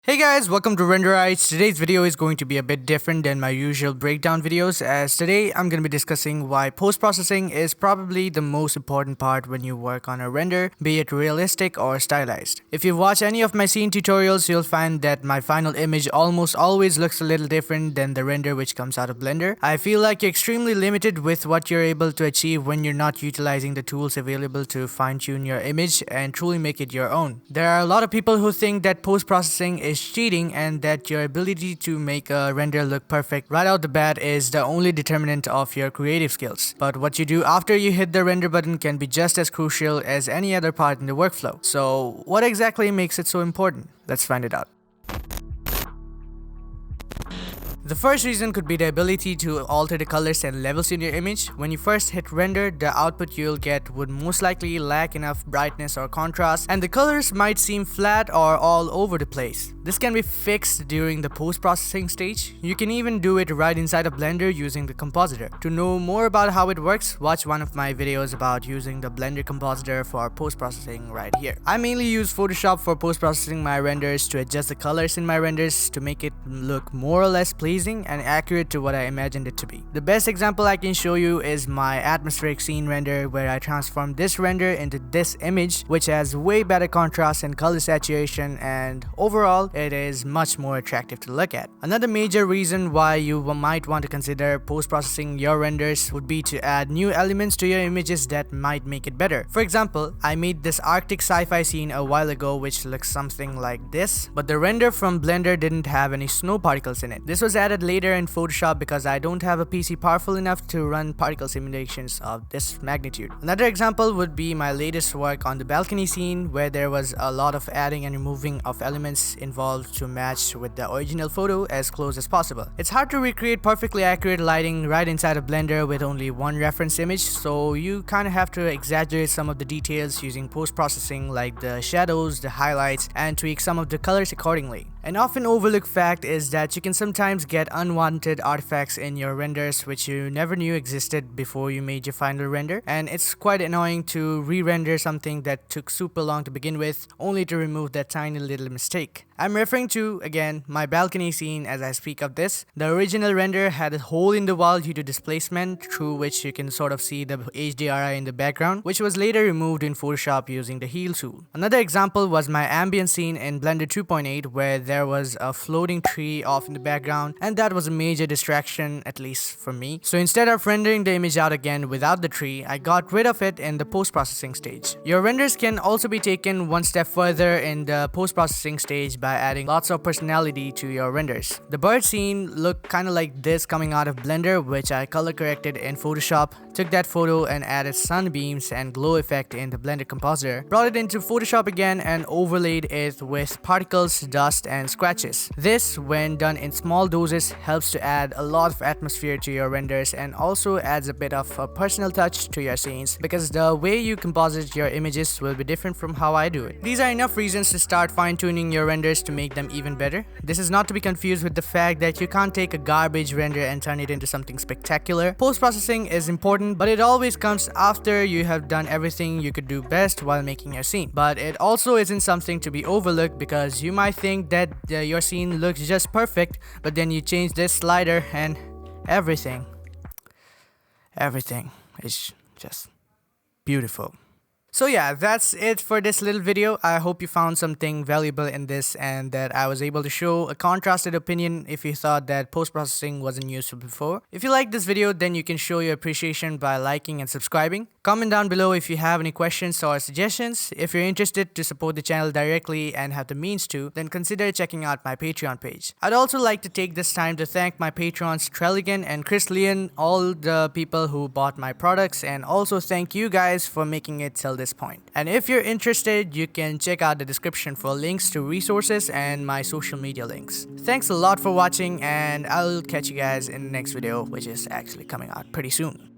Hey guys, welcome to RenderRides. Today's video is going to be a bit different than my usual breakdown videos, as today I'm going to be discussing why post-processing is probably the most important part when you work on a render, be it realistic or stylized. If you watch any of my scene tutorials, you'll find that my final image almost always looks a little different than the render which comes out of Blender. I feel like you're extremely limited with what you're able to achieve when you're not utilizing the tools available to fine-tune your image and truly make it your own. There are a lot of people who think that post-processing is cheating and that your ability to make a render look perfect right out the bat is the only determinant of your creative skills. But what you do after you hit the render button can be just as crucial as any other part in the workflow. So what exactly makes it so important? Let's find it out. The first reason could be the ability to alter the colors and levels in your image. When you first hit render, the output you'll get would most likely lack enough brightness or contrast, and the colors might seem flat or all over the place. This can be fixed during the post-processing stage. You can even do it right inside of Blender using the compositor. To know more about how it works, watch one of my videos about using the Blender compositor for post-processing right here. I mainly use Photoshop for post-processing my renders to adjust the colors in my renders to make it look more or less pleasing and accurate to what I imagined it to be. The best example I can show you is my atmospheric scene render, where I transformed this render into this image, which has way better contrast and color saturation, and overall it is much more attractive to look at. Another major reason why you might want to consider post-processing your renders would be to add new elements to your images that might make it better. For example, I made this Arctic sci-fi scene a while ago which looks something like this, but the render from Blender didn't have any snow particles in it. This was added later in Photoshop because I don't have a PC powerful enough to run particle simulations of this magnitude. Another example would be my latest work on the balcony scene, where there was a lot of adding and removing of elements involved to match with the original photo as close as possible. It's hard to recreate perfectly accurate lighting right inside of Blender with only one reference image, so you kind of have to exaggerate some of the details using post-processing, like the shadows, the highlights, and tweak some of the colors accordingly. An often overlooked fact is that you can sometimes get unwanted artifacts in your renders which you never knew existed before you made your final render, and it's quite annoying to re-render something that took super long to begin with only to remove that tiny little mistake. I'm referring to, again, my balcony scene as I speak of this. The original render had a hole in the wall due to displacement, through which you can sort of see the HDRI in the background, which was later removed in Photoshop using the heal tool. Another example was my ambient scene in Blender 2.8, where there was a floating tree off in the background, and that was a major distraction, at least for me. So instead of rendering the image out again without the tree, I got rid of it in the post-processing stage. Your renders can also be taken one step further in the post-processing stage by adding lots of personality to your renders. The bird scene looked kind of like this coming out of Blender, which I color corrected in Photoshop, took that photo and added sunbeams and glow effect in the Blender compositor, brought it into Photoshop again and overlaid it with particles, dust, and scratches. This, when done in small doses, helps to add a lot of atmosphere to your renders and also adds a bit of a personal touch to your scenes, because the way you composite your images will be different from how I do it. These are enough reasons to start fine-tuning your renders to make them even better. This is not to be confused with the fact that you can't take a garbage render and turn it into something spectacular. Post-processing is important, but it always comes after you have done everything you could do best while making your scene. But it also isn't something to be overlooked, because you might think that your scene looks just perfect, but then you change this slider and everything is just beautiful. So yeah, that's it for this little video. I hope you found something valuable in this and that I was able to show a contrasted opinion if you thought that post-processing wasn't useful before. If you liked this video, then you can show your appreciation by liking and subscribing. Comment down below if you have any questions or suggestions. If you're interested to support the channel directly and have the means to, then consider checking out my Patreon page. I'd also like to take this time to thank my patrons Trelligan and Chris Leon, all the people who bought my products, and also thank you guys for making it till this point. And if you're interested, you can check out the description for links to resources and my social media links. Thanks a lot for watching, and I'll catch you guys in the next video, which is actually coming out pretty soon.